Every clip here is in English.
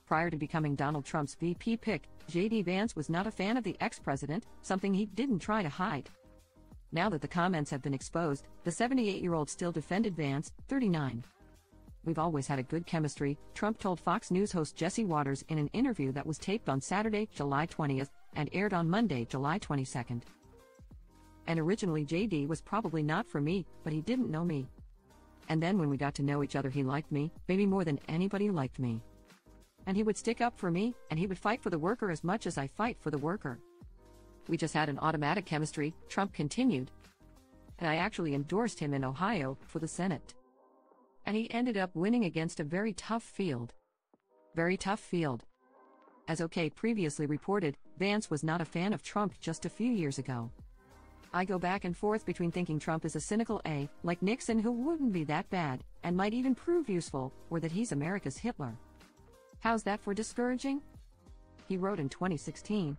Prior to becoming Donald Trump's VP pick, J.D. Vance was not a fan of the ex-president, something he didn't try to hide. Now that the comments have been exposed, the 78-year-old still defended Vance, 39. "We've always had a good chemistry," Trump told Fox News host Jesse Waters in an interview that was taped on Saturday, July 20th, and aired on Monday, July 22nd. "And originally JD was probably not for me, but he didn't know me. And then when we got to know each other, he liked me, maybe more than anybody liked me. And he would stick up for me, and he would fight for the worker as much as I fight for the worker. We just had an automatic chemistry," Trump continued. "And I actually endorsed him in Ohio for the Senate. And he ended up winning against a very tough field." Very tough field. As OK previously reported, Vance was not a fan of Trump just a few years ago. "I go back and forth between thinking Trump is a cynical A, like Nixon, who wouldn't be that bad, and might even prove useful, or that he's America's Hitler. How's that for discouraging?" he wrote in 2016.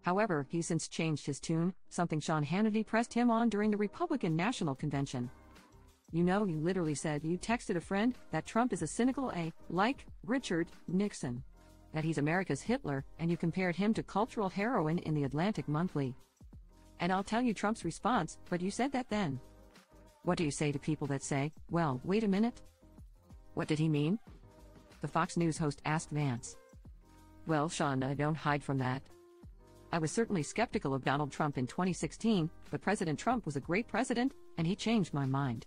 However, he's since changed his tune, something Sean Hannity pressed him on during the Republican National Convention. "You know, you literally said you texted a friend that Trump is a cynical A, like Richard Nixon. That he's America's Hitler, and you compared him to cultural heroine in the Atlantic Monthly. And I'll tell you Trump's response, but you said that then. What do you say to people that say, well, wait a minute? What did he mean?" the Fox News host asked Vance. "Well, Sean, I don't hide from that. I was certainly skeptical of Donald Trump in 2016, but President Trump was a great president, and he changed my mind.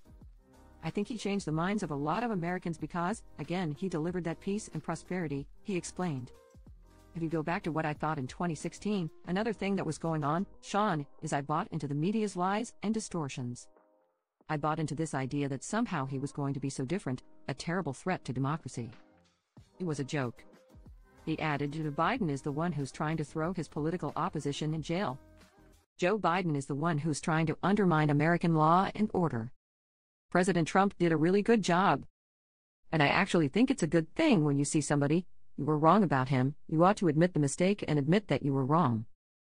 I think he changed the minds of a lot of Americans because, again, he delivered that peace and prosperity," he explained. "If you go back to what I thought in 2016, another thing that was going on, Sean, is I bought into the media's lies and distortions. I bought into this idea that somehow he was going to be so different, a terrible threat to democracy. It was a joke." He added, "Joe Biden is the one who's trying to throw his political opposition in jail. Joe Biden is the one who's trying to undermine American law and order. President Trump did a really good job. And I actually think it's a good thing when you see somebody, you were wrong about him, you ought to admit the mistake and admit that you were wrong.